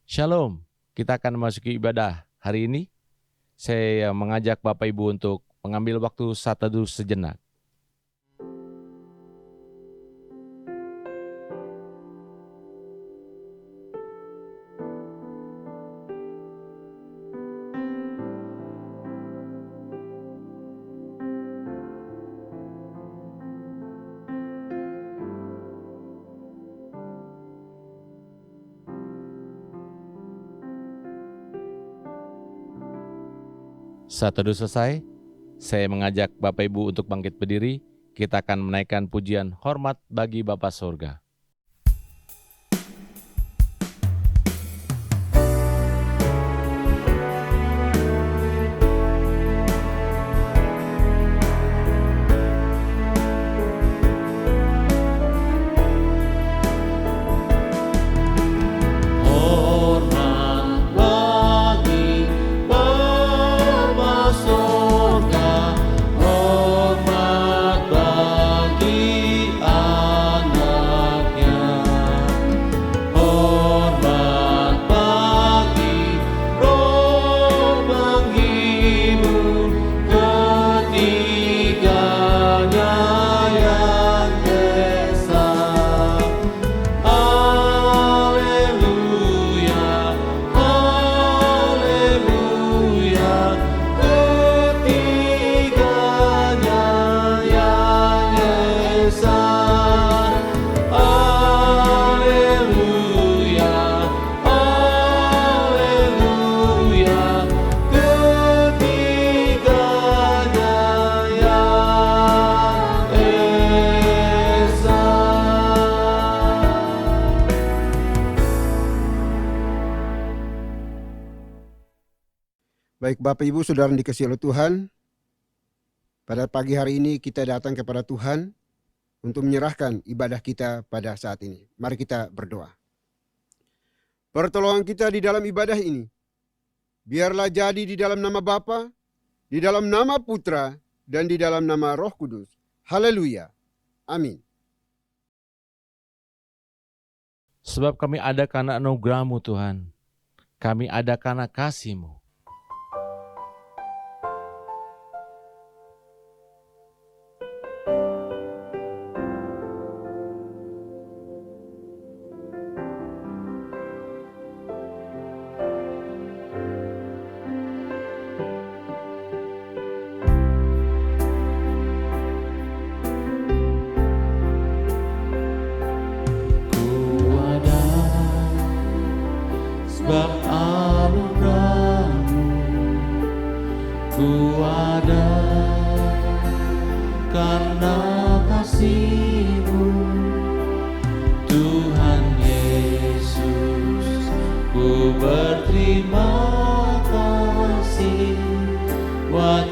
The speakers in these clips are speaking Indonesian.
Shalom, kita akan memasuki ibadah hari ini. Saya mengajak Bapak Ibu untuk mengambil waktu saat teduh sejenak. Saat teduh selesai, saya mengajak Bapak Ibu untuk bangkit berdiri. Kita akan menaikkan pujian hormat bagi Bapa Sorga. Baik Bapak Ibu Saudara yang dikasihi oleh Tuhan, pada pagi hari ini kita datang kepada Tuhan untuk menyerahkan ibadah kita pada saat ini. Mari kita berdoa. Pertolongan kita di dalam ibadah ini, biarlah jadi di dalam nama Bapa, di dalam nama Putra, dan di dalam nama Roh Kudus. Haleluya. Amin. Sebab kami ada karena anugerah-Mu Tuhan. Kami ada karena kasih-Mu. Sebab anugerah-Mu, ku ada karena kasih-Mu, Tuhan Yesus. Ku berterima kasih buat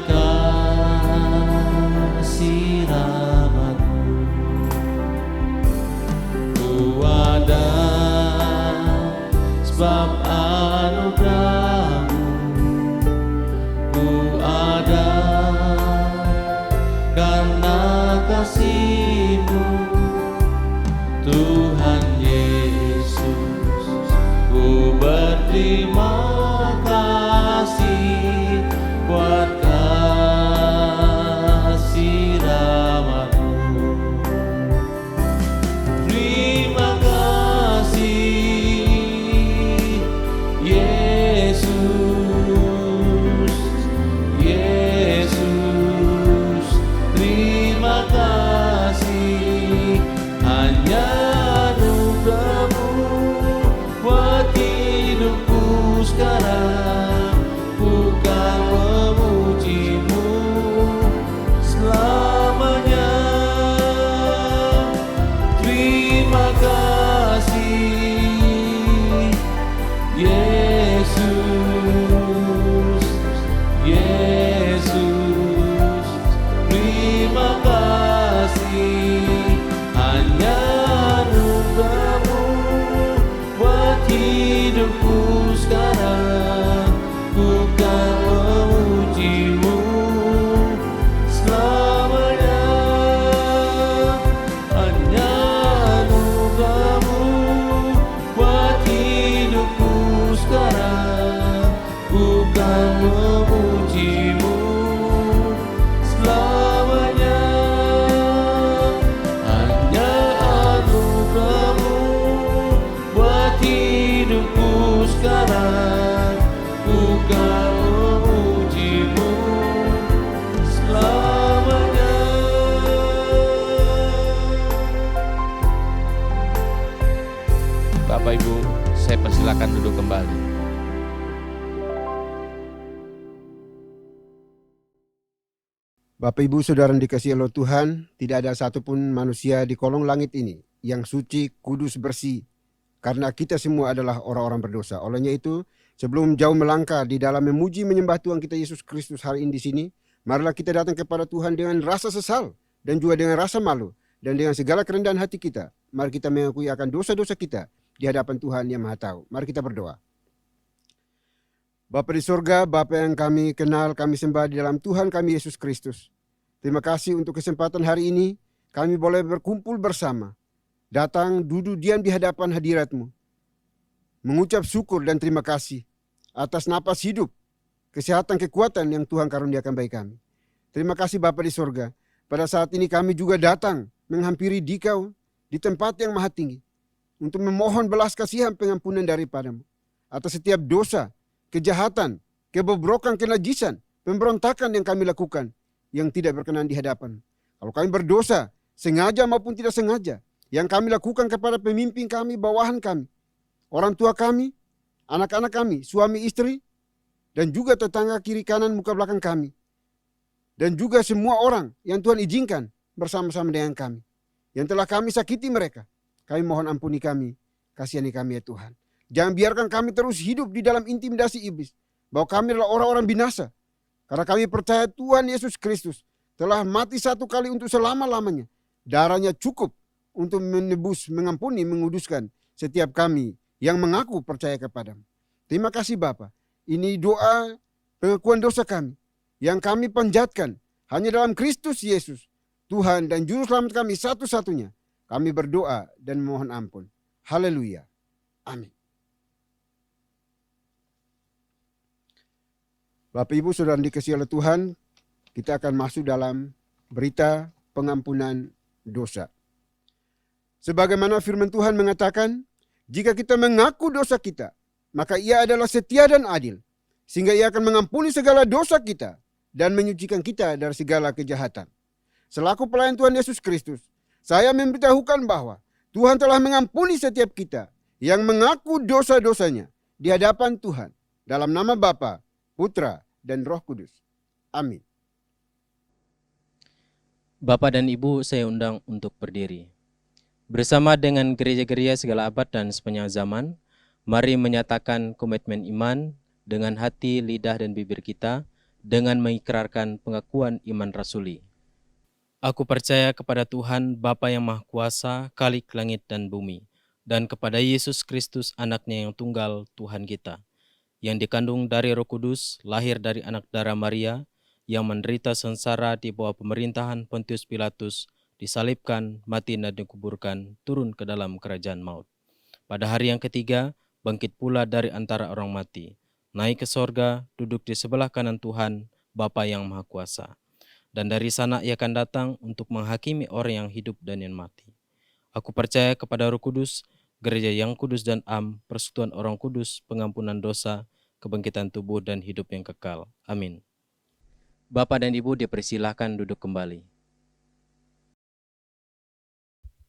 kasih rahmat-Mu. Ku ada sebab anugerah-Mu, ku ada karena kasih-Mu, Tuhan Yesus. Ku berterima kasih buat kasih rahmat-Mu. Terima kasih Yesus, Yesus, terima kasih. Hanya anugerah-Mu buat hidupku sekarang. Ku kan memuji-Mu selamanya. Terima kasih Yesus, Yesus, terima kasih. Hanya Bapak Ibu, saya persilakan duduk kembali. Bapak Ibu Saudara yang dikasihi oleh Tuhan, tidak ada satupun manusia di kolong langit ini yang suci, kudus, bersih, karena kita semua adalah orang-orang berdosa. Olehnya itu, sebelum jauh melangkah di dalam memuji menyembah Tuhan kita Yesus Kristus hari ini di sini, marilah kita datang kepada Tuhan dengan rasa sesal dan juga dengan rasa malu dan dengan segala kerendahan hati kita. Mari kita mengakui akan dosa-dosa kita di hadapan Tuhan yang Maha Tahu. Mari kita berdoa. Bapa di surga, Bapa yang kami kenal, kami sembah di dalam Tuhan kami Yesus Kristus. Terima kasih untuk kesempatan hari ini, kami boleh berkumpul bersama, datang duduk diam di hadapan hadirat-Mu, mengucap syukur dan terima kasih atas napas hidup, kesehatan, kekuatan yang Tuhan karuniakan bagi kami. Terima kasih Bapa di surga, pada saat ini kami juga datang menghampiri Dikau di tempat yang maha tinggi, untuk memohon belas kasihan pengampunan daripada-Mu atas setiap dosa, kejahatan, kebobrokan, kenajisan, pemberontakan yang kami lakukan yang tidak berkenan di hadapan. Kalau kami berdosa, sengaja maupun tidak sengaja, yang kami lakukan kepada pemimpin kami, bawahan kami, orang tua kami, anak-anak kami, suami istri, dan juga tetangga kiri kanan muka belakang kami, dan juga semua orang yang Tuhan izinkan bersama-sama dengan kami, yang telah kami sakiti mereka, kami mohon ampuni kami, kasihani kami ya Tuhan. Jangan biarkan kami terus hidup di dalam intimidasi iblis, bahwa kami adalah orang-orang binasa. Karena kami percaya Tuhan Yesus Kristus telah mati satu kali untuk selama-lamanya. Darahnya cukup untuk menebus, mengampuni, menguduskan setiap kami yang mengaku percaya kepada-Mu. Terima kasih Bapa. Ini doa pengakuan dosa kami yang kami panjatkan hanya dalam Kristus Yesus, Tuhan dan Juru Selamat kami satu-satunya. Kami berdoa dan memohon ampun. Haleluya. Amin. Bapak Ibu Saudara dikasihi oleh Tuhan, kita akan masuk dalam berita pengampunan dosa. Sebagaimana firman Tuhan mengatakan, jika kita mengaku dosa kita, maka Ia adalah setia dan adil, sehingga Ia akan mengampuni segala dosa kita dan menyucikan kita dari segala kejahatan. Selaku pelayan Tuhan Yesus Kristus, saya memberitahukan bahwa Tuhan telah mengampuni setiap kita yang mengaku dosa-dosanya di hadapan Tuhan, dalam nama Bapa, Putra, dan Roh Kudus. Amin. Bapak dan Ibu, saya undang untuk berdiri. Bersama dengan gereja-gereja segala abad dan sepanjang zaman, mari menyatakan komitmen iman dengan hati, lidah, dan bibir kita dengan mengikrarkan pengakuan iman rasuli. Aku percaya kepada Tuhan, Bapa yang Maha Kuasa, Khalik langit dan bumi, dan kepada Yesus Kristus, anaknya yang tunggal, Tuhan kita, yang dikandung dari Roh Kudus, lahir dari anak darah Maria, yang menderita sengsara di bawah pemerintahan Pontius Pilatus, disalibkan, mati dan dikuburkan, turun ke dalam kerajaan maut. Pada hari yang ketiga, bangkit pula dari antara orang mati, naik ke sorga, duduk di sebelah kanan Tuhan, Bapa yang Maha Kuasa. Dan dari sana Ia akan datang untuk menghakimi orang yang hidup dan yang mati. Aku percaya kepada Roh Kudus, gereja yang kudus dan am, persekutuan orang kudus, pengampunan dosa, kebangkitan tubuh dan hidup yang kekal. Amin. Bapak dan Ibu dipersilahkan duduk kembali.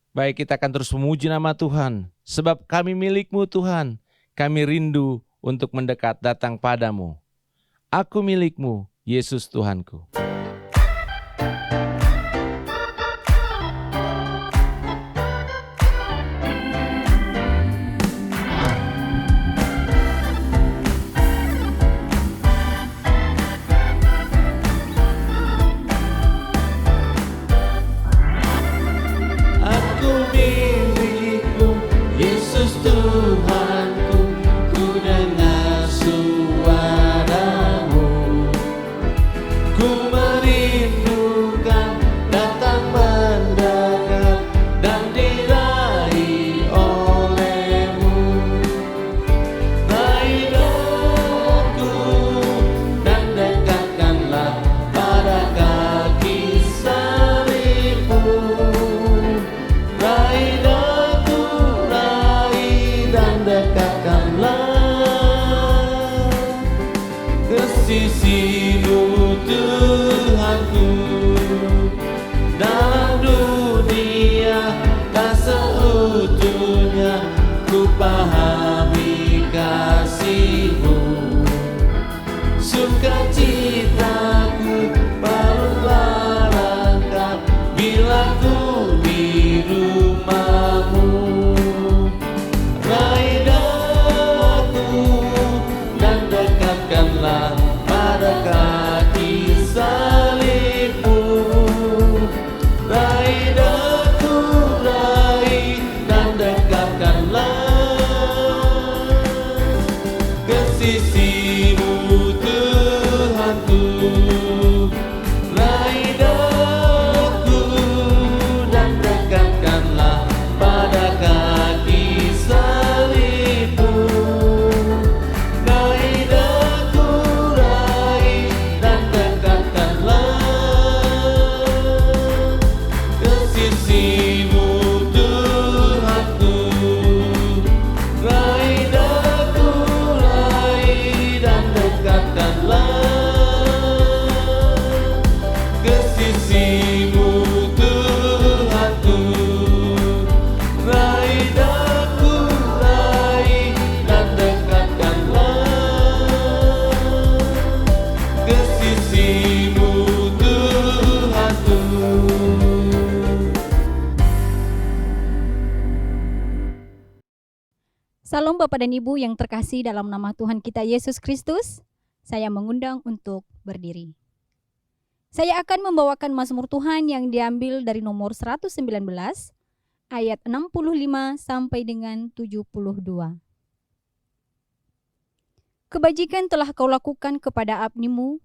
Baik, kita akan terus memuji nama Tuhan, sebab kami milik-Mu Tuhan, kami rindu untuk mendekat datang padamu. Aku milik-Mu, Yesus Tuhanku. Tuhanku, ku dengar suara-Mu. Ku merindukan datang mendekat dan diraih oleh-Mu. Raih aku dan dekatkanlah pada kaki salib-Mu. Raih sisi-Mu Tuhanku. Dalam dunia tak seutuhnya ku paham Salam Bapak dan Ibu yang terkasih dalam nama Tuhan kita Yesus Kristus. Saya mengundang untuk berdiri. Saya akan membawakan mazmur Tuhan yang diambil dari nomor 119 ayat 65 sampai dengan 72. Kebajikan telah kau lakukan kepada abdimu,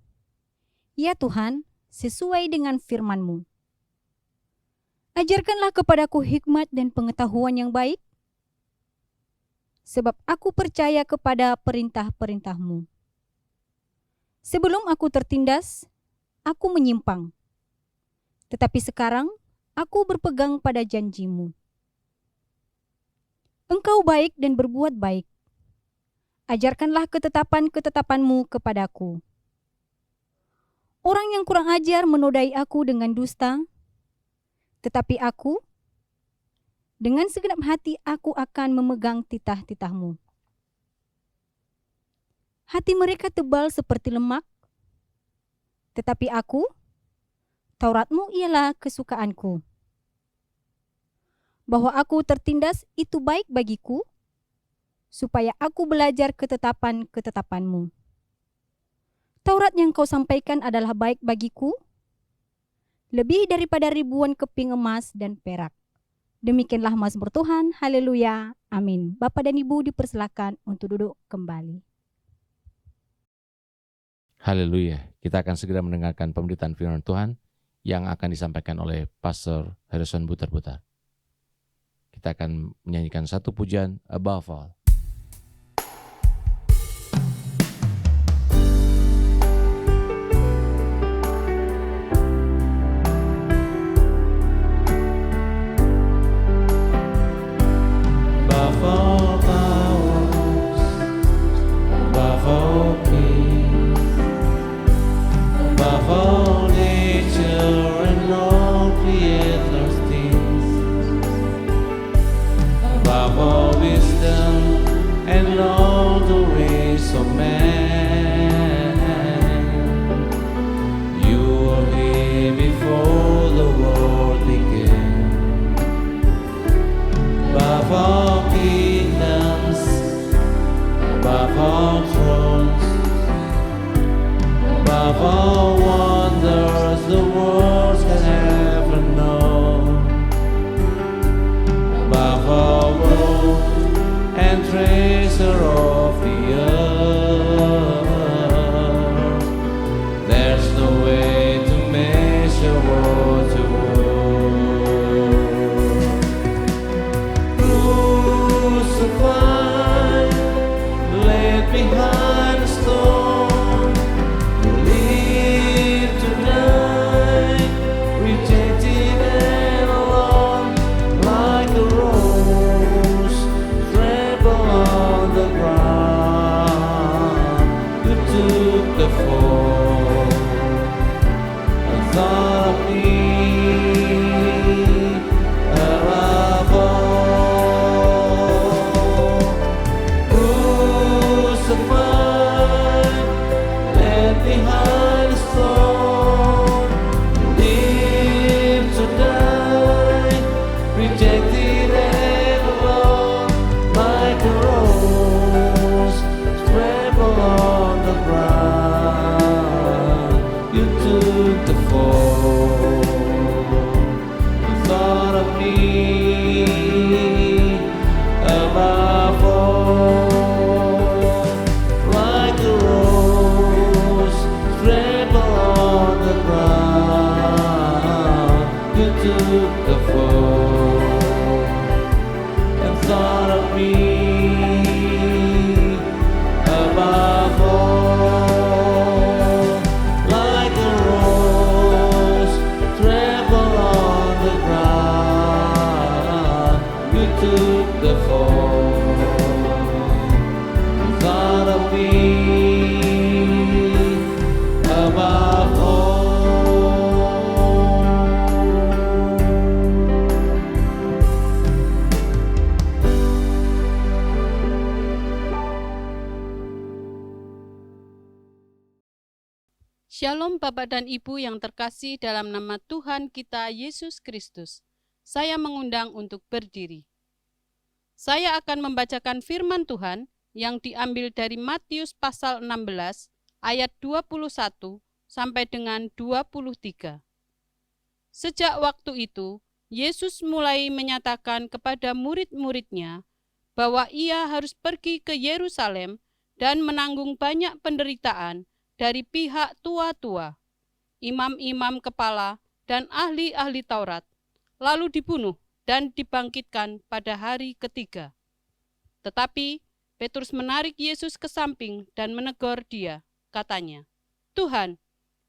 ya Tuhan, sesuai dengan firman-Mu. Ajarkanlah kepadaku hikmat dan pengetahuan yang baik, sebab aku percaya kepada perintah-perintah-Mu. Sebelum aku tertindas, aku menyimpang. Tetapi sekarang, aku berpegang pada janji-Mu. Engkau baik dan berbuat baik. Ajarkanlah ketetapan-ketetapan-Mu kepadaku. Orang yang kurang ajar menodai aku dengan dusta, tetapi aku, dengan segenap hati aku akan memegang titah-titah-Mu. Hati mereka tebal seperti lemak, tetapi aku, Taurat-Mu ialah kesukaanku. Bahwa aku tertindas itu baik bagiku, supaya aku belajar ketetapan-ketetapan-Mu. Taurat yang kau sampaikan adalah baik bagiku, lebih daripada ribuan keping emas dan perak. Demikianlah mazmur Tuhan, haleluya, amin. Bapak dan Ibu dipersilakan untuk duduk kembali. Haleluya. Kita akan segera mendengarkan pemberitaan firman Tuhan yang akan disampaikan oleh Pastor Harrison Butar-Butar. Kita akan menyanyikan satu pujian, Above All. Above all powers, above all kings, above all nature and all creator's things, above all wisdom and all the ways of man. You were here before the world began. Above all kingdoms, above all thrones, above all wonders the world can ever know, above all world and treasure of the earth, there's no way to measure what you were. Crucified, laid behind a stone, you live to die, rejected and alone, like a rose trampled on the ground. You took the fall and thought of me above all. Crucified, led behind a stone, live to die, rejected and alone, like a rose trampled on the ground. You took the fall, you thought of me above all, like a rose trampled on the ground. You took the fall and thought of me above all, like a rose trampled on the ground. You took the fall and thought of me above all. Shalom Bapak dan Ibu yang terkasih dalam nama Tuhan kita Yesus Kristus. Saya mengundang untuk berdiri. Saya akan membacakan firman Tuhan yang diambil dari Matius pasal 16 ayat 21 sampai dengan 23. Sejak waktu itu, Yesus mulai menyatakan kepada murid-muridnya bahwa ia harus pergi ke Yerusalem dan menanggung banyak penderitaan dari pihak tua-tua, imam-imam kepala, dan ahli-ahli Taurat, lalu dibunuh dan dibangkitkan pada hari ketiga. Tetapi Petrus menarik Yesus ke samping dan menegur dia, katanya, "Tuhan,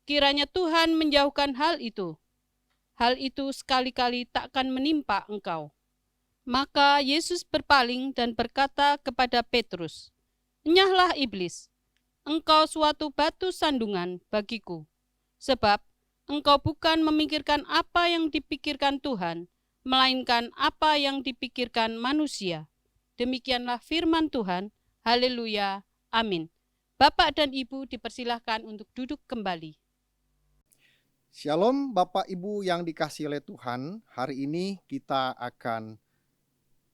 kiranya Tuhan menjauhkan hal itu. Hal itu sekali-kali takkan menimpa engkau." Maka Yesus berpaling dan berkata kepada Petrus, "Enyahlah iblis, engkau suatu batu sandungan bagiku, sebab engkau bukan memikirkan apa yang dipikirkan Tuhan, melainkan apa yang dipikirkan manusia." Demikianlah firman Tuhan. Haleluya. Amin. Bapak dan Ibu dipersilahkan untuk duduk kembali. Shalom Bapak Ibu yang dikasihi oleh Tuhan. Hari ini kita akan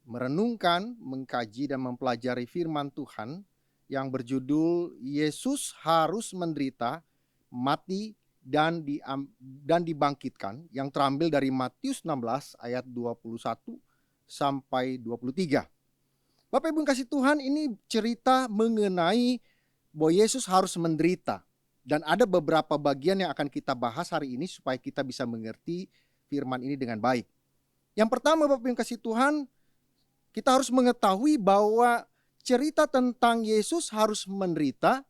merenungkan, mengkaji dan mempelajari firman Tuhan yang berjudul Yesus harus menderita, mati dan dibangkitkan, yang terambil dari Matius 16 ayat 21 sampai 23. Bapak Ibu yang kasih Tuhan, ini cerita mengenai bahwa Yesus harus menderita. Dan ada beberapa bagian yang akan kita bahas hari ini supaya kita bisa mengerti firman ini dengan baik. Yang pertama Bapak Ibu yang kasih Tuhan, kita harus mengetahui bahwa cerita tentang Yesus harus menderita,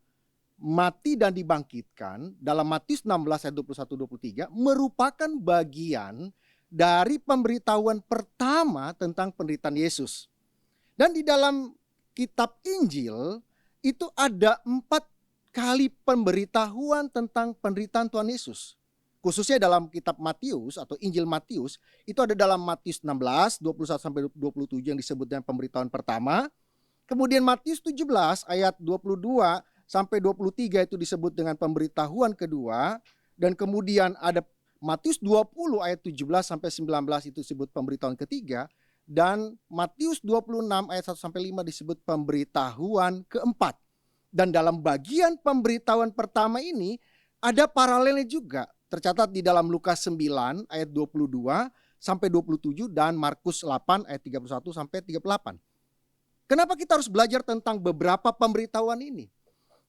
mati dan dibangkitkan dalam Matius 16 ayat 21-23 merupakan bagian dari pemberitahuan pertama tentang penderitaan Yesus. Dan di dalam kitab Injil itu ada 4 kali pemberitahuan tentang penderitaan Tuhan Yesus. Khususnya dalam kitab Matius atau Injil Matius, itu ada dalam Matius 16, 21-27 yang disebut dengan pemberitahuan pertama. Kemudian Matius 17 ayat 22-23 itu disebut dengan pemberitahuan kedua. Dan kemudian ada Matius 20 ayat 17-19 itu disebut pemberitahuan ketiga. Dan Matius 26 ayat 1-5 disebut pemberitahuan keempat. Dan dalam bagian pemberitahuan pertama ini ada paralelnya juga. Tercatat di dalam Lukas 9 ayat 22-27 dan Markus 8 ayat 31-38. Kenapa kita harus belajar tentang beberapa pemberitahuan ini?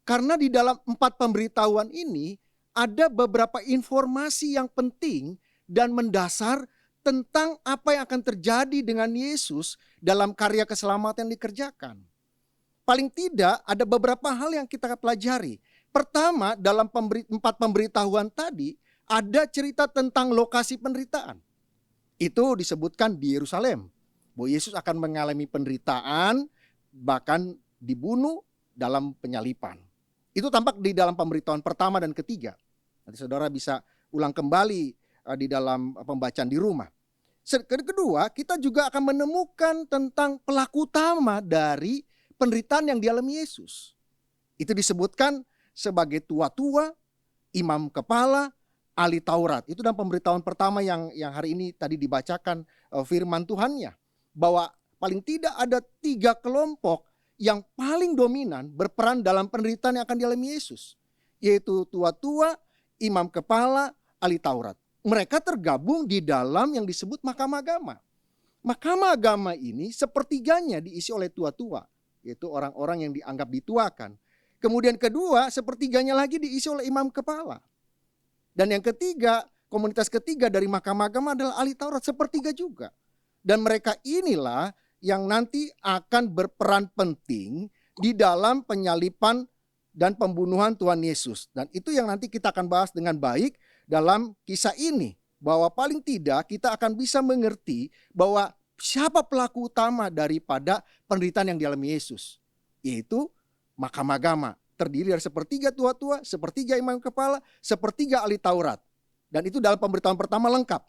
Karena di dalam 4 pemberitahuan ini ada beberapa informasi yang penting dan mendasar tentang apa yang akan terjadi dengan Yesus dalam karya keselamatan yang dikerjakan. Paling tidak ada beberapa hal yang kita pelajari. Pertama, dalam 4 pemberitahuan tadi ada cerita tentang lokasi penderitaan. Itu disebutkan di Yerusalem, bahwa Yesus akan mengalami penderitaan, bahkan dibunuh dalam penyalipan. Itu tampak di dalam pemberitahuan pertama dan ketiga. Nanti saudara bisa ulang kembali di dalam pembacaan di rumah. Kedua, kita juga akan menemukan tentang pelaku utama dari penderitaan yang dialami Yesus. Itu disebutkan sebagai tua-tua, imam kepala, ahli Taurat. Itu dalam pemberitahuan pertama yang hari ini tadi dibacakan firman Tuhannya. Bahwa paling tidak ada 3 kelompok yang paling dominan berperan dalam penderitaan yang akan dialami Yesus. Yaitu tua-tua, imam kepala, ahli Taurat. Mereka tergabung di dalam yang disebut mahkamah agama. Mahkamah agama ini sepertiganya diisi oleh tua-tua, yaitu orang-orang yang dianggap dituakan. Kemudian kedua, sepertiganya lagi diisi oleh imam kepala. Dan yang ketiga, komunitas ketiga dari mahkamah agama adalah ahli Taurat, sepertiga juga. Dan mereka inilah yang nanti akan berperan penting di dalam penyalipan dan pembunuhan Tuhan Yesus. Dan itu yang nanti kita akan bahas dengan baik dalam kisah ini. Bahwa paling tidak kita akan bisa mengerti bahwa siapa pelaku utama daripada penderitaan yang dialami Yesus. Yaitu mahkamah agama. Terdiri dari sepertiga tua-tua, sepertiga imam kepala, sepertiga ahli Taurat. Dan itu dalam pemberitahuan pertama lengkap.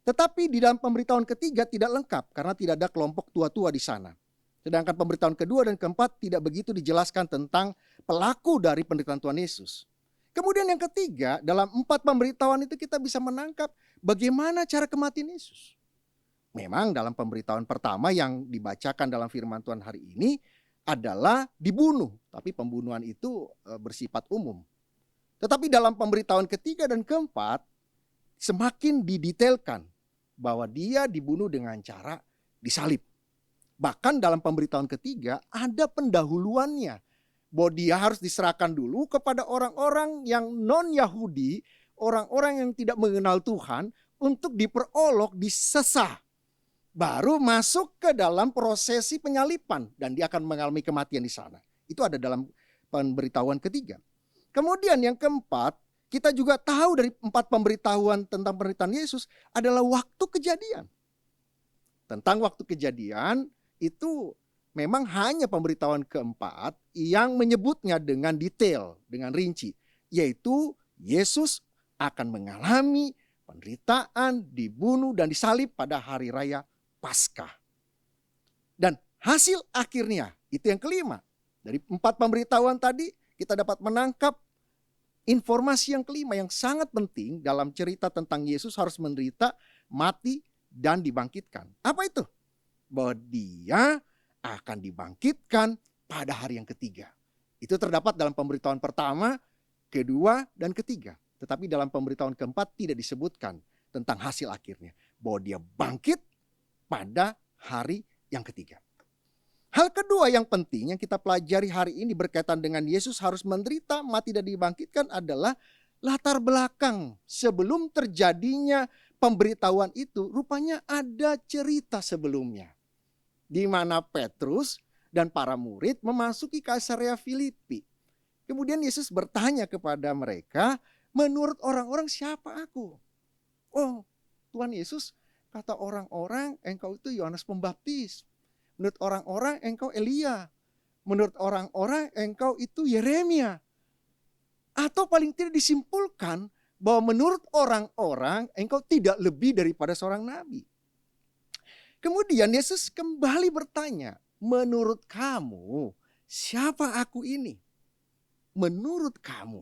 Tetapi di dalam pemberitahuan ketiga tidak lengkap karena tidak ada kelompok tua-tua di sana. Sedangkan pemberitahuan kedua dan keempat tidak begitu dijelaskan tentang pelaku dari penderitaan Tuhan Yesus. Kemudian yang ketiga, dalam 4 pemberitahuan itu kita bisa menangkap bagaimana cara kematian Yesus. Memang dalam pemberitahuan pertama yang dibacakan dalam firman Tuhan hari ini adalah dibunuh, tapi pembunuhan itu bersifat umum. Tetapi dalam pemberitahuan ketiga dan keempat semakin didetailkan bahwa dia dibunuh dengan cara disalib. Bahkan dalam pemberitahuan ketiga ada pendahuluannya, bahwa dia harus diserahkan dulu kepada orang-orang yang non-Yahudi, orang-orang yang tidak mengenal Tuhan, untuk diperolok, disesah. Baru masuk ke dalam prosesi penyalipan dan dia akan mengalami kematian di sana. Itu ada dalam pemberitahuan ketiga. Kemudian yang keempat, kita juga tahu dari 4 pemberitahuan tentang penderitaan Yesus adalah waktu kejadian. Tentang waktu kejadian itu memang hanya pemberitahuan keempat yang menyebutnya dengan detail, dengan rinci. Yaitu Yesus akan mengalami penderitaan, dibunuh dan disalib pada hari raya Paskah. Dan hasil akhirnya, itu yang kelima. Dari 4 pemberitahuan tadi, kita dapat menangkap informasi yang kelima yang sangat penting dalam cerita tentang Yesus harus menderita, mati, dan dibangkitkan. Apa itu? Bahwa dia akan dibangkitkan pada hari yang ketiga. Itu terdapat dalam pemberitahuan pertama, kedua, dan ketiga. Tetapi dalam pemberitahuan keempat tidak disebutkan tentang hasil akhirnya. Bahwa dia bangkit pada hari yang ketiga. Hal kedua yang penting yang kita pelajari hari ini berkaitan dengan Yesus harus menderita, mati dan dibangkitkan adalah latar belakang sebelum terjadinya pemberitahuan itu. Rupanya ada cerita sebelumnya, di mana Petrus dan para murid memasuki Kaisarea Filipi. Kemudian Yesus bertanya kepada mereka, menurut orang-orang siapa aku? Oh, Tuhan Yesus, kata orang-orang engkau itu Yohanes Pembaptis. Menurut orang-orang engkau Elia. Menurut orang-orang engkau itu Yeremia. Atau paling tidak disimpulkan bahwa menurut orang-orang engkau tidak lebih daripada seorang nabi. Kemudian Yesus kembali bertanya, menurut kamu siapa aku ini? Menurut kamu.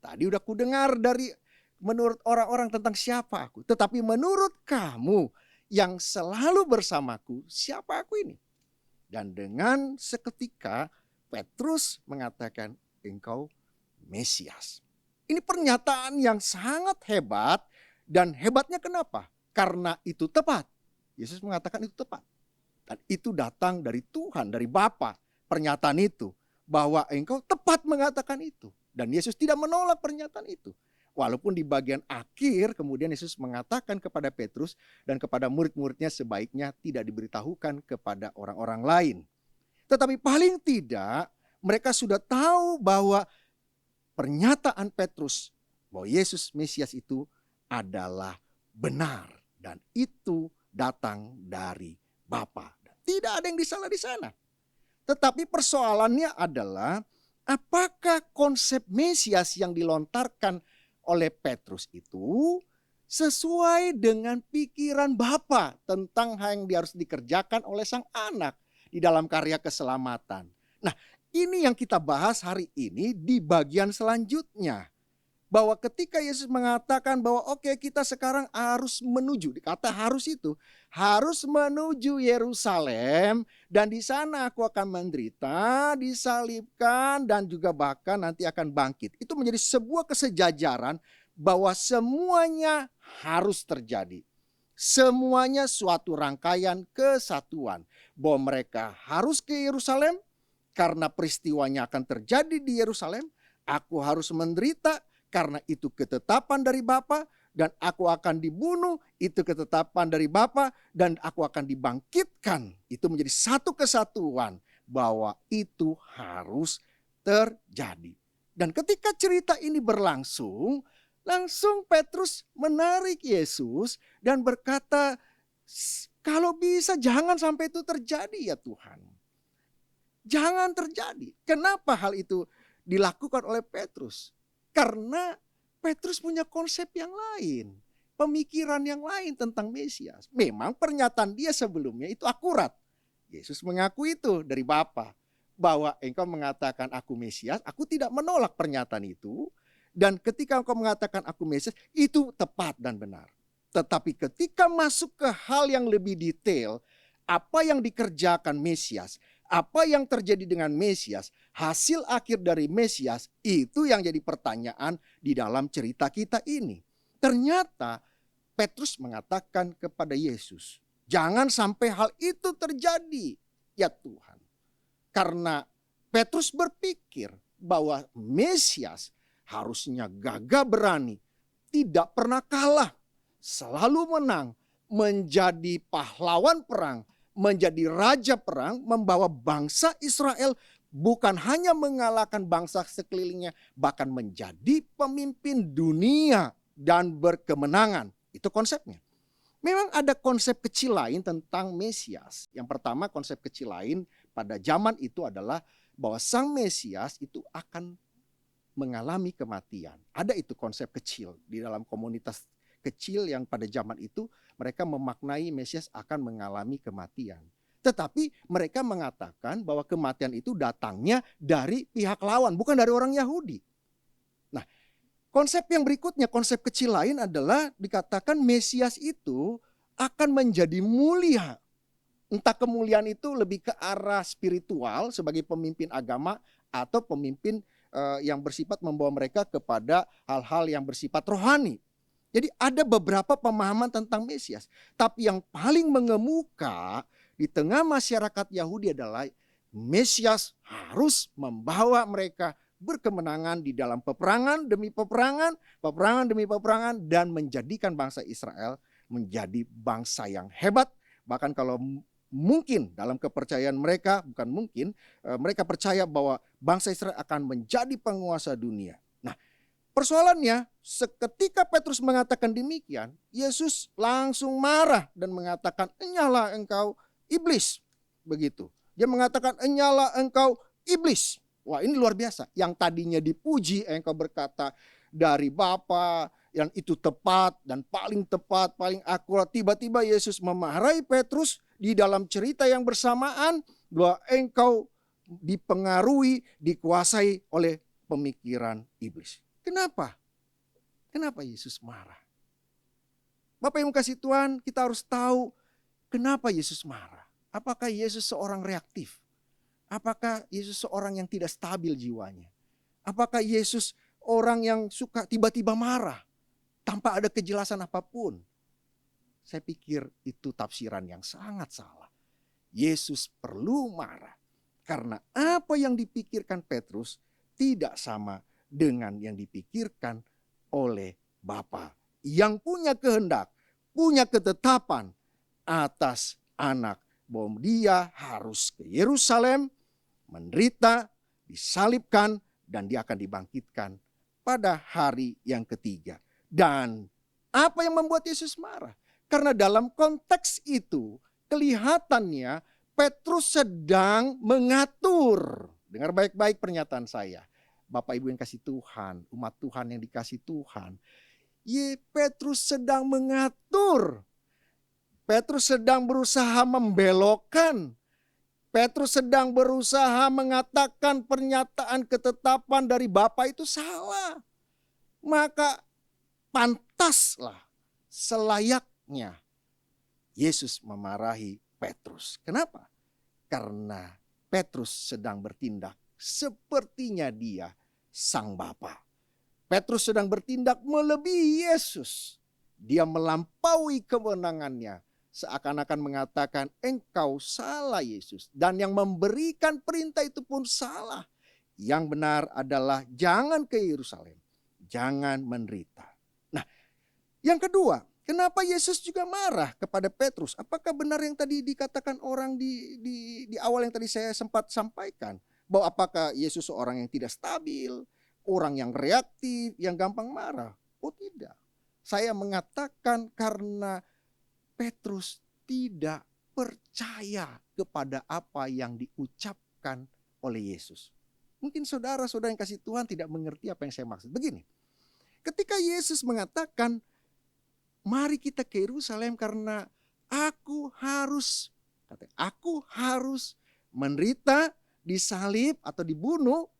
Tadi udah ku dengar dari menurut orang-orang tentang siapa aku. Tetapi menurut kamu yang selalu bersamaku, siapa aku ini? Dan dengan seketika Petrus mengatakan, engkau Mesias. Ini pernyataan yang sangat hebat. Dan hebatnya kenapa? Karena itu tepat. Yesus mengatakan itu tepat. Dan itu datang dari Tuhan, dari Bapa. Pernyataan itu. Bahwa engkau tepat mengatakan itu. Dan Yesus tidak menolak pernyataan itu. Walaupun di bagian akhir kemudian Yesus mengatakan kepada Petrus dan kepada murid-muridnya sebaiknya tidak diberitahukan kepada orang-orang lain. Tetapi paling tidak mereka sudah tahu bahwa pernyataan Petrus bahwa Yesus Mesias itu adalah benar. Dan itu datang dari Bapa. Tidak ada yang disalah di sana. Tetapi persoalannya adalah apakah konsep Mesias yang dilontarkan oleh Petrus itu sesuai dengan pikiran Bapa tentang hal yang harus dikerjakan oleh sang anak di dalam karya keselamatan. Nah, ini yang kita bahas hari ini di bagian selanjutnya. Bahwa ketika Yesus mengatakan bahwa oke, kita sekarang harus menuju, dikata harus itu, harus menuju Yerusalem dan di sana aku akan menderita, disalibkan dan juga bahkan nanti akan bangkit. Itu menjadi sebuah kesejajaran bahwa semuanya harus terjadi. Semuanya suatu rangkaian kesatuan. Bahwa mereka harus ke Yerusalem karena peristiwanya akan terjadi di Yerusalem. Aku harus menderita karena itu ketetapan dari Bapa, dan aku akan dibunuh, itu ketetapan dari Bapa, dan aku akan dibangkitkan. Itu menjadi satu kesatuan bahwa itu harus terjadi. Dan ketika cerita ini berlangsung, langsung Petrus menarik Yesus dan berkata, kalau bisa jangan sampai itu terjadi ya Tuhan. Jangan terjadi. Kenapa hal itu dilakukan oleh Petrus? Karena Petrus punya konsep yang lain, pemikiran yang lain tentang Mesias. Memang pernyataan dia sebelumnya itu akurat. Yesus mengaku itu dari Bapa, bahwa engkau mengatakan aku Mesias, aku tidak menolak pernyataan itu. Dan ketika engkau mengatakan aku Mesias, itu tepat dan benar. Tetapi ketika masuk ke hal yang lebih detail, apa yang dikerjakan Mesias, apa yang terjadi dengan Mesias, hasil akhir dari Mesias, itu yang jadi pertanyaan di dalam cerita kita ini. Ternyata Petrus mengatakan kepada Yesus, jangan sampai hal itu terjadi ya Tuhan. Karena Petrus berpikir bahwa Mesias harusnya gagah berani, tidak pernah kalah, selalu menang, menjadi pahlawan perang, menjadi raja perang, membawa bangsa Israel bukan hanya mengalahkan bangsa sekelilingnya, bahkan menjadi pemimpin dunia dan berkemenangan. Itu konsepnya. Memang ada konsep kecil lain tentang Mesias. Yang pertama, konsep kecil lain pada zaman itu adalah bahwa sang Mesias itu akan mengalami kematian. Ada itu konsep kecil di dalam komunitas kecil yang pada zaman itu mereka memaknai Mesias akan mengalami kematian. Tetapi mereka mengatakan bahwa kematian itu datangnya dari pihak lawan, bukan dari orang Yahudi. Nah, konsep yang berikutnya, konsep kecil lain adalah dikatakan Mesias itu akan menjadi mulia. Entah kemuliaan itu lebih ke arah spiritual sebagai pemimpin agama atau pemimpin yang bersifat membawa mereka kepada hal-hal yang bersifat rohani. Jadi ada beberapa pemahaman tentang Mesias. Tapi yang paling mengemuka di tengah masyarakat Yahudi adalah Mesias harus membawa mereka berkemenangan di dalam peperangan demi peperangan, peperangan demi peperangan, dan menjadikan bangsa Israel menjadi bangsa yang hebat. Bahkan kalau mungkin dalam kepercayaan mereka, bukan mungkin, mereka percaya bahwa bangsa Israel akan menjadi penguasa dunia. Nah, persoalannya seketika Petrus mengatakan demikian, Yesus langsung marah dan mengatakan, "Enyalah engkau iblis." Begitu. Dia mengatakan, "Enyalah engkau iblis." Wah, ini luar biasa. Yang tadinya dipuji, engkau berkata dari Bapa yang itu tepat dan paling tepat, paling akurat. Tiba-tiba Yesus memarahi Petrus di dalam cerita yang bersamaan bahwa engkau dipengaruhi, dikuasai oleh pemikiran iblis. Kenapa? Kenapa Yesus marah? Bapak yang kasih Tuhan, kita harus tahu kenapa Yesus marah. Apakah Yesus seorang reaktif? Apakah Yesus seorang yang tidak stabil jiwanya? Apakah Yesus orang yang suka tiba-tiba marah tanpa ada kejelasan apapun? Saya pikir itu tafsiran yang sangat salah. Yesus perlu marah karena apa yang dipikirkan Petrus tidak sama dengan yang dipikirkan oleh Bapa yang punya kehendak, punya ketetapan atas anak, bahwa dia harus ke Yerusalem, menderita, disalibkan, dan dia akan dibangkitkan pada hari yang ketiga. Dan apa yang membuat Yesus marah? Karena dalam konteks itu kelihatannya Petrus sedang mengatur. Dengar baik-baik pernyataan saya. Bapak Ibu yang kasih Tuhan, umat Tuhan yang dikasih Tuhan. Petrus sedang mengatur. Petrus sedang berusaha membelokkan. Petrus sedang berusaha mengatakan pernyataan ketetapan dari Bapa itu salah. Maka pantaslah, selayaknya Yesus memarahi Petrus. Kenapa? Karena Petrus sedang bertindak sepertinya dia sang Bapa. Petrus sedang bertindak melebihi Yesus. Dia melampaui kewenangannya. Seakan-akan mengatakan engkau salah Yesus. Dan yang memberikan perintah itu pun salah. Yang benar adalah jangan ke Yerusalem. Jangan menderita. Nah, yang kedua, kenapa Yesus juga marah kepada Petrus? Apakah benar yang tadi dikatakan orang di awal yang tadi saya sempat sampaikan? Bahwa apakah Yesus seorang yang tidak stabil, orang yang reaktif, yang gampang marah? Oh tidak. Saya mengatakan karena Petrus tidak percaya kepada apa yang diucapkan oleh Yesus. Mungkin saudara-saudara yang kasih Tuhan tidak mengerti apa yang saya maksud. Begini, ketika Yesus mengatakan, mari kita ke Yerusalem karena aku harus menderita, disalib atau dibunuh.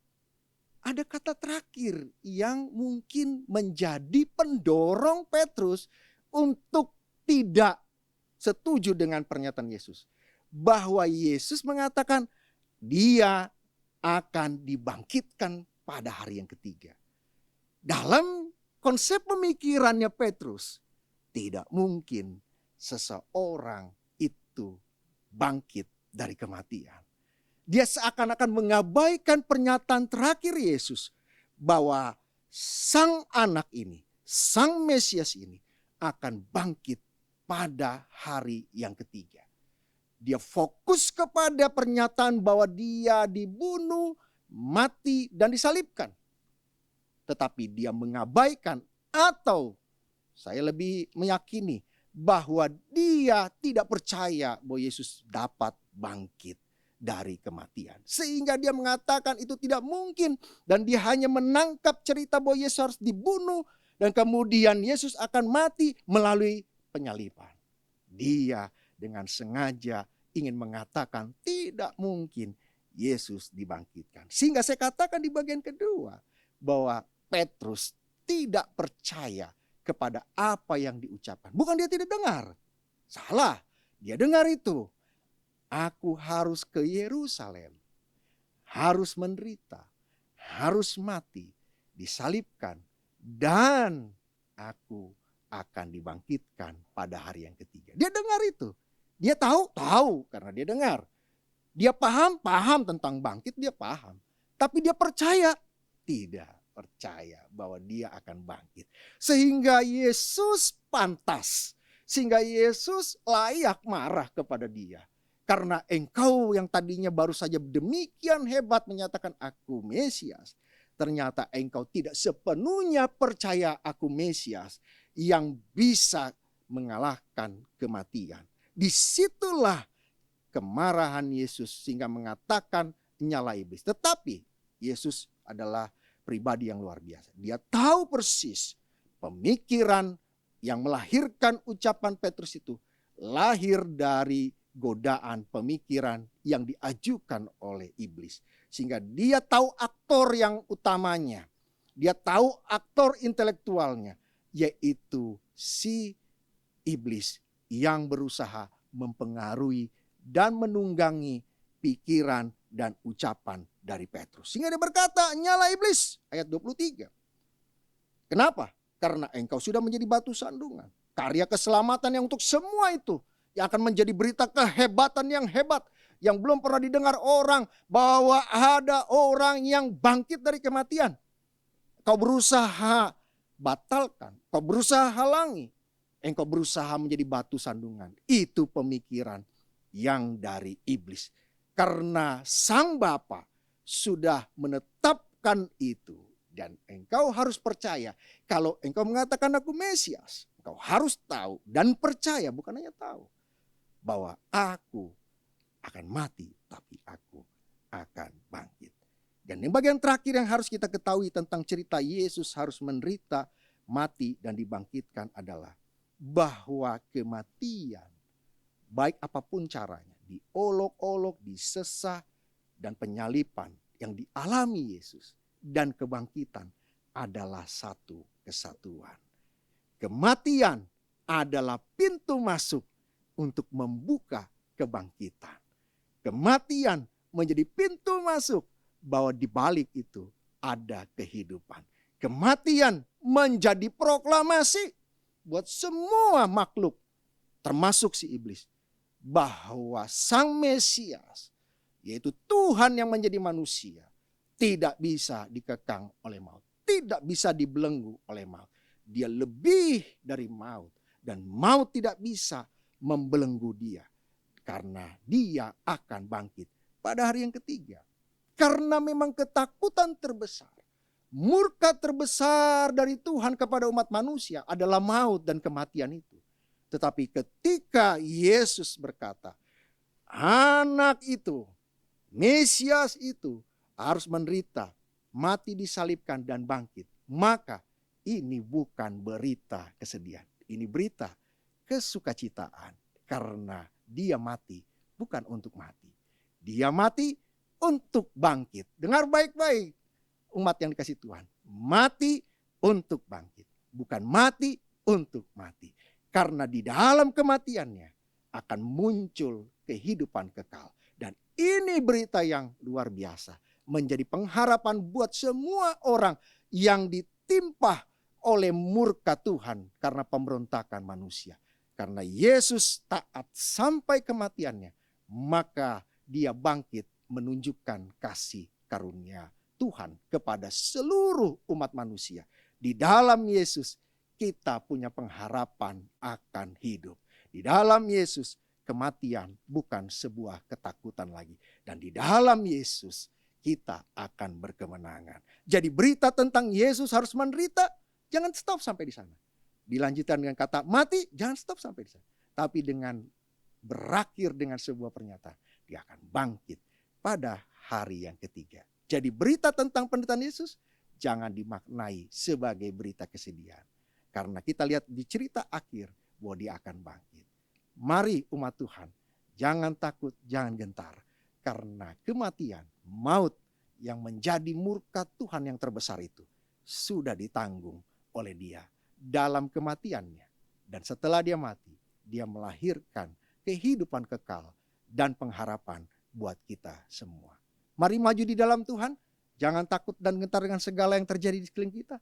Ada kata terakhir yang mungkin menjadi pendorong Petrus untuk tidak setuju dengan pernyataan Yesus. Bahwa Yesus mengatakan dia akan dibangkitkan pada hari yang ketiga. Dalam konsep pemikirannya Petrus, tidak mungkin seseorang itu bangkit dari kematian. Dia seakan-akan mengabaikan pernyataan terakhir Yesus bahwa sang anak ini, sang Mesias ini akan bangkit pada hari yang ketiga. Dia fokus kepada pernyataan bahwa dia dibunuh, mati, dan disalibkan. Tetapi dia mengabaikan, atau saya lebih meyakini bahwa dia tidak percaya bahwa Yesus dapat bangkit dari kematian. Sehingga dia mengatakan itu tidak mungkin. Dan dia hanya menangkap cerita bahwa Yesus harus dibunuh. Dan kemudian Yesus akan mati melalui penyaliban. Dia dengan sengaja ingin mengatakan tidak mungkin Yesus dibangkitkan. Sehingga saya katakan di bagian kedua bahwa Petrus tidak percaya kepada apa yang diucapkan. Bukan dia tidak dengar. Salah. Dia dengar itu. Aku harus ke Yerusalem, harus menderita, harus mati, disalibkan, dan aku akan dibangkitkan pada hari yang ketiga. Dia dengar itu. Dia tahu karena dia dengar. Dia paham tentang bangkit, dia paham. Tapi dia percaya? Tidak percaya bahwa dia akan bangkit. Sehingga Yesus pantas, sehingga Yesus layak marah kepada dia. Karena engkau yang tadinya baru saja demikian hebat menyatakan aku Mesias. Ternyata engkau tidak sepenuhnya percaya aku Mesias yang bisa mengalahkan kematian. Disitulah kemarahan Yesus sehingga mengatakan nyala iblis. Tetapi Yesus adalah pribadi yang luar biasa. Dia tahu persis pemikiran yang melahirkan ucapan Petrus itu lahir dari godaan pemikiran yang diajukan oleh iblis. Sehingga dia tahu aktor yang utamanya. Dia tahu aktor intelektualnya. Yaitu si iblis yang berusaha mempengaruhi dan menunggangi pikiran dan ucapan dari Petrus. Sehingga dia berkata, nyala iblis. Ayat 23. Kenapa? Karena engkau sudah menjadi batu sandungan. Karya keselamatan yang untuk semua itu. Yang akan menjadi berita kehebatan yang hebat. Yang belum pernah didengar orang. Bahwa ada orang yang bangkit dari kematian. Kau berusaha batalkan. Kau berusaha halangi. Engkau berusaha menjadi batu sandungan. Itu pemikiran yang dari iblis. Karena sang Bapa sudah menetapkan itu. Dan engkau harus percaya. Kalau engkau mengatakan aku Mesias. Engkau harus tahu dan percaya. Bukan hanya tahu. Bahwa aku akan mati. Tapi aku akan bangkit. Dan yang bagian terakhir yang harus kita ketahui tentang cerita Yesus harus menderita, mati dan dibangkitkan adalah. Bahwa kematian. Baik apapun caranya. Diolok-olok, disesah. Dan penyalipan yang dialami Yesus. Dan kebangkitan adalah satu kesatuan. Kematian adalah pintu masuk untuk membuka kebangkitan. Kematian menjadi pintu masuk bahwa di balik itu ada kehidupan. Kematian menjadi proklamasi buat semua makhluk termasuk si iblis. Bahwa sang Mesias yaitu Tuhan yang menjadi manusia tidak bisa dikekang oleh maut. Tidak bisa dibelenggu oleh maut. Dia lebih dari maut. Dan maut tidak bisa membelenggu dia. Karena dia akan bangkit pada hari yang ketiga. Karena memang ketakutan terbesar. Murka terbesar dari Tuhan kepada umat manusia adalah maut dan kematian itu. Tetapi ketika Yesus berkata, anak itu, Mesias itu, harus menderita, mati disalibkan dan bangkit. Maka ini bukan berita kesedihan. Ini berita kesukacitaan. Karena dia mati bukan untuk mati. Dia mati untuk bangkit. Dengar baik-baik umat yang dikasih Tuhan. Mati untuk bangkit. Bukan mati untuk mati. Karena di dalam kematiannya akan muncul kehidupan kekal. Dan ini berita yang luar biasa. Menjadi pengharapan buat semua orang yang ditimpa oleh murka Tuhan karena pemberontakan manusia. Karena Yesus taat sampai kematiannya, maka dia bangkit menunjukkan kasih karunia Tuhan kepada seluruh umat manusia. Di dalam Yesus kita punya pengharapan akan hidup. Di dalam Yesus kematian bukan sebuah ketakutan lagi. Dan di dalam Yesus kita akan berkemenangan. Jadi berita tentang Yesus harus menderita, jangan stop sampai di sana. Dilanjutkan dengan kata mati, jangan stop sampai di sana. Tapi dengan berakhir dengan sebuah pernyataan, dia akan bangkit pada hari yang ketiga. Jadi berita tentang penderitaan Yesus jangan dimaknai sebagai berita kesedihan. Karena kita lihat di cerita akhir bahwa dia akan bangkit. Mari umat Tuhan, jangan takut, jangan gentar. Karena kematian, maut yang menjadi murka Tuhan yang terbesar itu sudah ditanggung oleh dia dalam kematiannya. Dan setelah dia mati, dia melahirkan kehidupan kekal dan pengharapan buat kita semua. Mari maju di dalam Tuhan, jangan takut dan gentar dengan segala yang terjadi di sekeliling kita.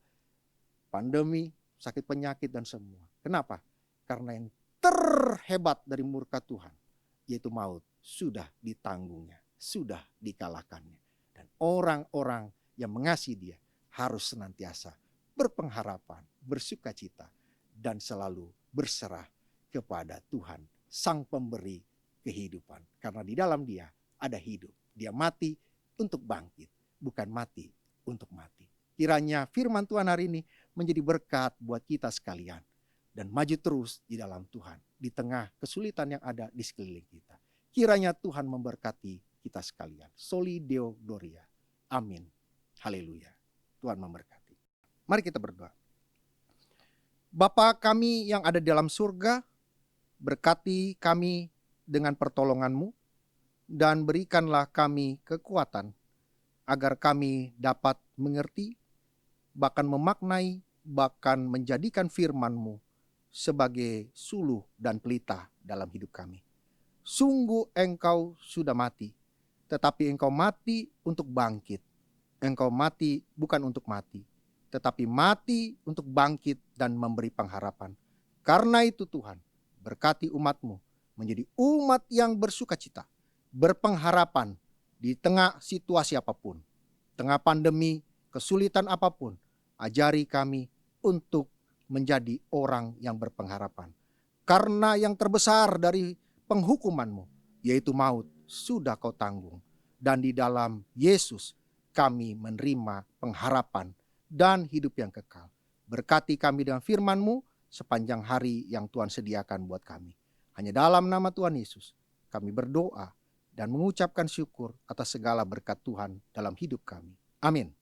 Pandemi, sakit penyakit dan semua. Kenapa? Karena yang terhebat dari murka Tuhan, yaitu maut, sudah ditanggungnya, sudah dikalahkannya. Dan orang-orang yang mengasihi dia harus senantiasa berpengharapan, bersukacita, dan selalu berserah kepada Tuhan, Sang Pemberi kehidupan. Karena di dalam dia ada hidup. Dia mati untuk bangkit, bukan mati untuk mati. Kiranya firman Tuhan hari ini menjadi berkat buat kita sekalian. Dan maju terus di dalam Tuhan, di tengah kesulitan yang ada di sekeliling kita. Kiranya Tuhan memberkati kita sekalian. Soli Deo Gloria. Amin. Haleluya. Tuhan memberkati. Mari kita berdoa. Bapa kami yang ada di dalam surga, berkati kami dengan pertolongan-Mu, dan berikanlah kami kekuatan agar kami dapat mengerti, bahkan memaknai, bahkan menjadikan firman-Mu sebagai suluh dan pelita dalam hidup kami. Sungguh Engkau sudah mati, tetapi Engkau mati untuk bangkit. Engkau mati bukan untuk mati, tetapi mati untuk bangkit dan memberi pengharapan. Karena itu Tuhan, berkati umat-Mu menjadi umat yang bersukacita, berpengharapan di tengah situasi apapun, tengah pandemi, kesulitan apapun. Ajari kami untuk menjadi orang yang berpengharapan. Karena yang terbesar dari penghukuman-Mu, yaitu maut, sudah Kau tanggung. Dan di dalam Yesus kami menerima pengharapan dan hidup yang kekal. Berkati kami dengan firman-Mu sepanjang hari yang Tuhan sediakan buat kami. Hanya dalam nama Tuhan Yesus kami berdoa dan mengucapkan syukur atas segala berkat Tuhan dalam hidup kami. Amin.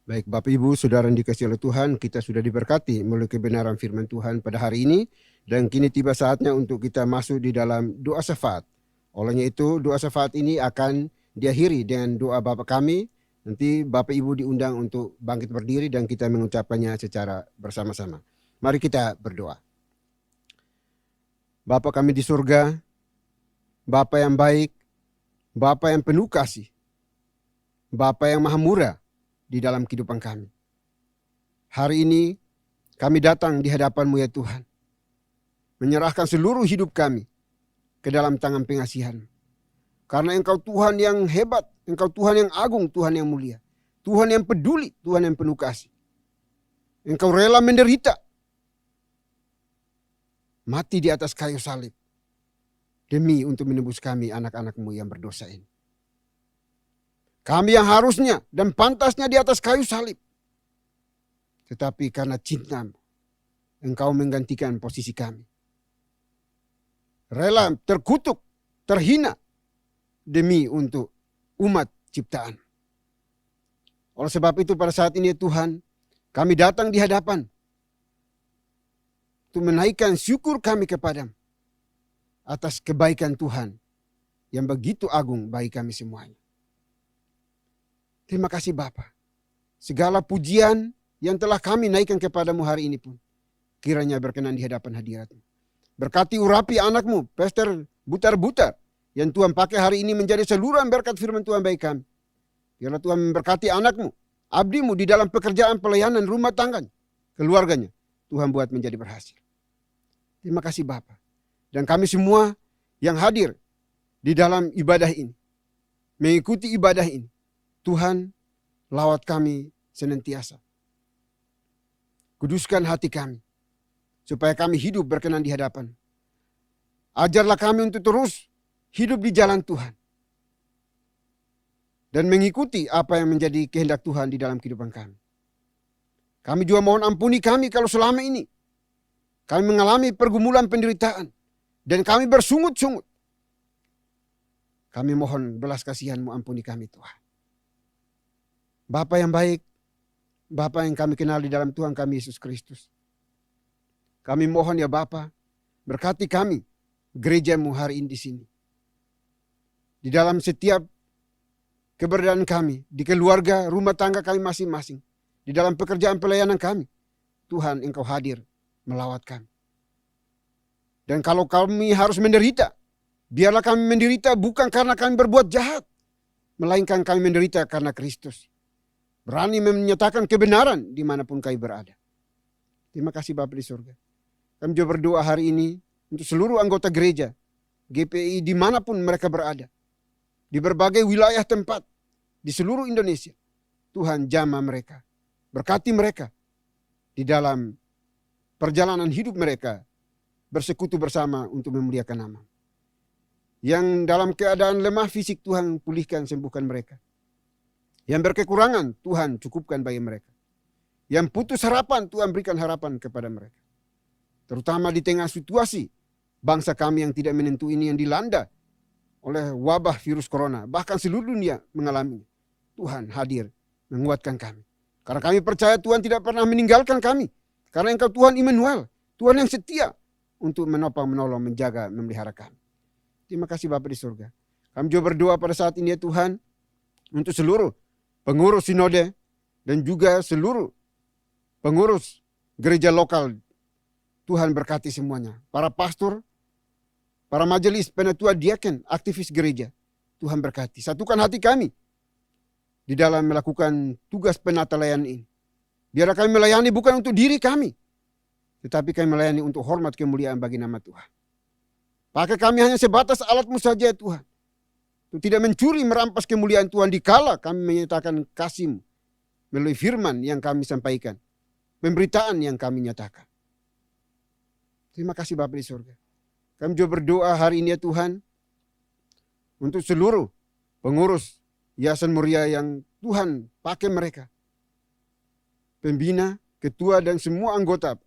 Baik Bapak Ibu Saudara yang dikasihi oleh Tuhan, kita sudah diberkati melalui kebenaran firman Tuhan pada hari ini. Dan kini tiba saatnya untuk kita masuk di dalam doa syafaat. Olehnya itu doa syafaat ini akan diakhiri dengan doa Bapa kami. Nanti Bapak Ibu diundang untuk bangkit berdiri dan kita mengucapkannya secara bersama-sama. Mari kita berdoa. Bapa kami di surga, Bapa yang baik, Bapa yang penuh kasih, Bapa yang maha murah di dalam kehidupan kami. Hari ini kami datang di hadapan-Mu ya Tuhan, menyerahkan seluruh hidup kami ke dalam tangan pengasihan. Karena Engkau Tuhan yang hebat, Engkau Tuhan yang agung, Tuhan yang mulia, Tuhan yang peduli, Tuhan yang penuh kasih. Engkau rela menderita, mati di atas kayu salib, demi untuk menebus kami anak-anak-Mu yang berdosa ini. Kami yang harusnya dan pantasnya di atas kayu salib. Tetapi karena cinta-Mu, Engkau menggantikan posisi kami. Rela terkutuk, terhina, demi untuk umat ciptaan. Oleh sebab itu pada saat ini Tuhan, kami datang di hadapan untuk menaikkan syukur kami kepada-Mu atas kebaikan Tuhan yang begitu agung bagi kami semuanya. Terima kasih Bapa. Segala pujian, yang telah kami naikkan kepadamu hari ini pun kiranya berkenan di hadapan hadirat-Mu. Berkati urapi anakmu, Pastor Butar-Butar, yang Tuhan pakai hari ini menjadi saluran berkat firman Tuhan bagi kami. Biarlah Tuhan memberkati anakmu, abdimu di dalam pekerjaan pelayanan rumah tangganya, keluarganya. Tuhan buat menjadi berhasil. Terima kasih Bapa. Dan kami semua yang hadir di dalam ibadah ini, mengikuti ibadah ini, Tuhan lawat kami senantiasa. Kuduskan hati kami, supaya kami hidup berkenan di hadapan. Ajarlah kami untuk terus hidup di jalan Tuhan. Dan mengikuti apa yang menjadi kehendak Tuhan di dalam kehidupan kami. Kami juga mohon ampuni kami kalau selama ini kami mengalami pergumulan penderitaan. Dan kami bersungut-sungut. Kami mohon belas kasihan-Mu, ampuni kami Tuhan. Bapa yang baik, Bapa yang kami kenal di dalam Tuhan kami Yesus Kristus. Kami mohon ya Bapa, berkati kami, gereja-Mu hari ini di sini. Di dalam setiap keberadaan kami, di keluarga, rumah tangga kami masing-masing, di dalam pekerjaan pelayanan kami, Tuhan Engkau hadir melawat kami. Dan kalau kami harus menderita, biarlah kami menderita bukan karena kami berbuat jahat, melainkan kami menderita karena Kristus berani menyatakan kebenaran dimanapun kami berada. Terima kasih Bapa di surga. Kami juga berdoa hari ini untuk seluruh anggota gereja, GPI dimanapun mereka berada, di berbagai wilayah tempat, di seluruh Indonesia. Tuhan jamah mereka, berkati mereka di dalam perjalanan hidup mereka, bersekutu bersama untuk memuliakan nama. Yang dalam keadaan lemah fisik, Tuhan pulihkan, sembuhkan mereka. Yang berkekurangan, Tuhan cukupkan bagi mereka. Yang putus harapan, Tuhan berikan harapan kepada mereka. Terutama di tengah situasi bangsa kami yang tidak menentu ini, yang dilanda oleh wabah virus corona. Bahkan seluruh dunia mengalaminya. Tuhan hadir menguatkan kami. Karena kami percaya Tuhan tidak pernah meninggalkan kami. Karena Engkau Tuhan Immanuel, Tuhan yang setia untuk menopang, menolong, menjaga, memelihara kami. Terima kasih Bapa di surga. Kami juga berdoa pada saat ini ya Tuhan, untuk seluruh pengurus sinode dan juga seluruh pengurus gereja lokal. Tuhan berkati semuanya. Para pastor, para majelis, penatua, diaken, aktivis gereja. Tuhan berkati. Satukan hati kami di dalam melakukan tugas penata layanan ini. Biar kami melayani bukan untuk diri kami, tetapi kami melayani untuk hormat kemuliaan bagi nama Tuhan. Pakai kami hanya sebatas alat-Mu saja Tuhan. Untuk tidak mencuri merampas kemuliaan Tuhan dikala kami menyatakan kasih-Mu melalui firman yang kami sampaikan. Pemberitaan yang kami nyatakan. Terima kasih Bapa di surga. Kami juga berdoa hari ini ya Tuhan, untuk seluruh pengurus Yayasan Muria yang Tuhan pakai mereka. Pembina, ketua dan semua anggota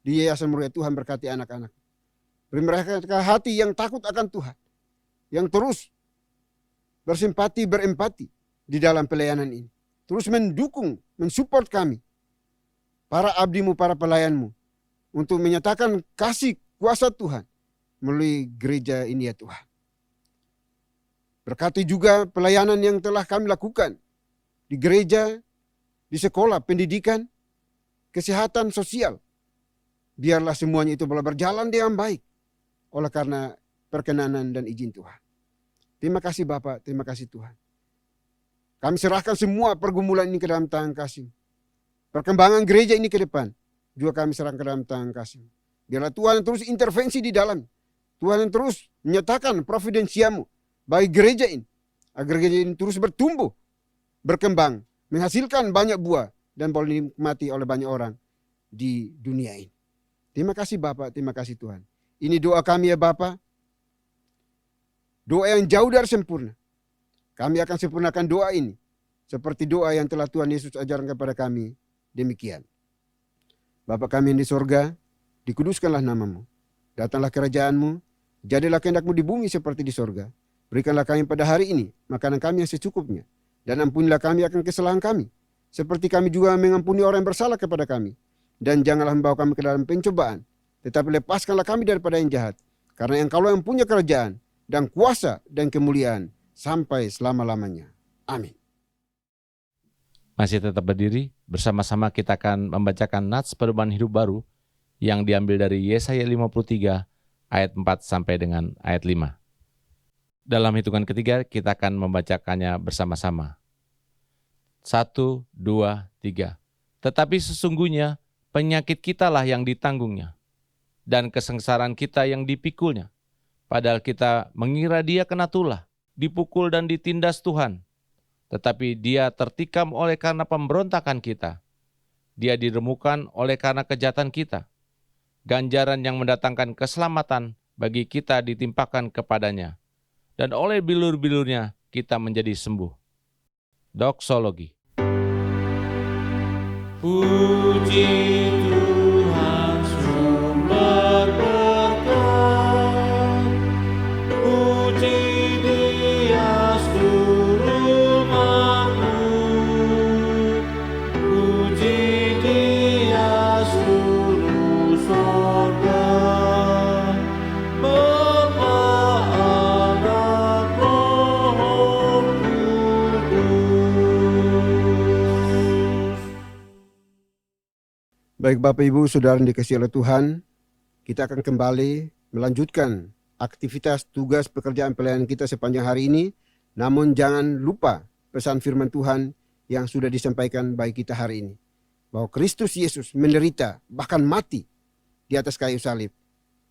di Yayasan Muria, Tuhan berkati anak-anak. Beri mereka hati yang takut akan Tuhan. Yang terus bersimpati, berempati di dalam pelayanan ini. Terus mendukung, mensupport kami. Para abdi-Mu, para pelayan-Mu. Untuk menyatakan kasih kuasa Tuhan melalui gereja ini ya Tuhan. Berkati juga pelayanan yang telah kami lakukan di gereja, di sekolah, pendidikan, kesehatan sosial. Biarlah semuanya itu boleh berjalan dengan baik oleh karena perkenanan dan izin Tuhan. Terima kasih Bapak, terima kasih Tuhan. Kami serahkan semua pergumulan ini ke dalam tangan kasih. Perkembangan gereja ini ke depan juga kami serahkan ke dalam tangan kasih. Biarlah Tuhan terus intervensi di dalam. Tuhan yang terus menyatakan providensia-Mu bagi gereja ini. Agar gereja ini terus bertumbuh, berkembang, menghasilkan banyak buah dan boleh dinikmati oleh banyak orang di dunia ini. Terima kasih Bapak, terima kasih Tuhan. Ini doa kami ya Bapak. Doa yang jauh dari sempurna. Kami akan sempurnakan doa ini. Seperti doa yang telah Tuhan Yesus ajarkan kepada kami. Demikian. Bapa kami yang di sorga, dikuduskanlah nama-Mu. Datanglah kerajaan-Mu, jadilah kehendak-Mu di bumi seperti di sorga. Berikanlah kami pada hari ini makanan kami yang secukupnya. Dan ampunilah kami akan kesalahan kami. Seperti kami juga mengampuni orang yang bersalah kepada kami. Dan janganlah membawa kami ke dalam pencobaan. Tetapi lepaskanlah kami daripada yang jahat. Karena Engkau yang punya kerajaan dan kuasa dan kemuliaan sampai selama-lamanya. Amin. Masih tetap berdiri? bersama-sama kita akan membacakan nats perubahan hidup baru yang diambil dari Yesaya 53 ayat 4 sampai dengan ayat 5. Dalam hitungan ketiga kita akan membacakannya bersama-sama. 1, 2, 3. Tetapi sesungguhnya penyakit kitalah yang ditanggungnya, dan kesengsaraan kita yang dipikulnya. Padahal kita mengira dia kena tulah, dipukul dan ditindas Tuhan. Tetapi dia tertikam oleh karena pemberontakan kita. Dia diremukan oleh karena kejahatan kita. Ganjaran yang mendatangkan keselamatan bagi kita ditimpakan kepadanya. Dan oleh bilur-bilurnya kita menjadi sembuh. Doksologi. Puji Tuhan sumber berkat, puji Dia seluruh makhluk, puji Dia seluruh sorga, Bapa, Anak, Roh Kudus. Baik Bapak Ibu Saudara yang dikasihi oleh Tuhan, kita akan kembali melanjutkan aktivitas tugas pekerjaan pelayanan kita sepanjang hari ini. Namun jangan lupa pesan firman Tuhan yang sudah disampaikan bagi kita hari ini. Bahwa Kristus Yesus menderita, bahkan mati di atas kayu salib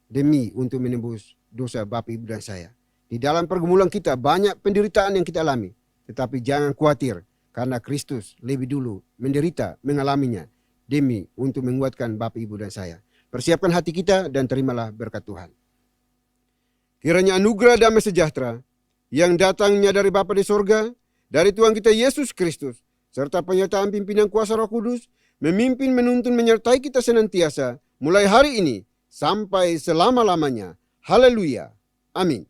demi untuk menembus dosa Bapak Ibu dan saya. Di dalam pergumulan kita banyak penderitaan yang kita alami. Tetapi jangan khawatir karena Kristus lebih dulu menderita, mengalaminya demi untuk menguatkan Bapak Ibu dan saya. Persiapkan hati kita dan terimalah berkat Tuhan. Kiranya anugerah damai sejahtera yang datangnya dari Bapa di sorga, dari Tuhan kita Yesus Kristus, serta penyertaan pimpinan kuasa Roh Kudus, memimpin, menuntun, menyertai kita senantiasa, mulai hari ini sampai selama-lamanya. Haleluya. Amin.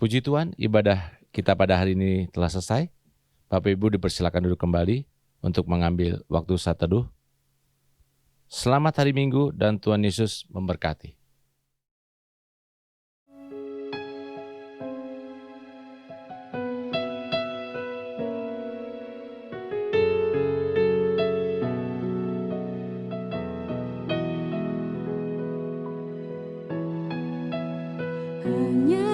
Puji Tuhan, ibadah kita pada hari ini telah selesai. Bapak Ibu dipersilakan duduk kembali untuk mengambil waktu saat teduh. Selamat hari Minggu dan Tuhan Yesus memberkati. Hanya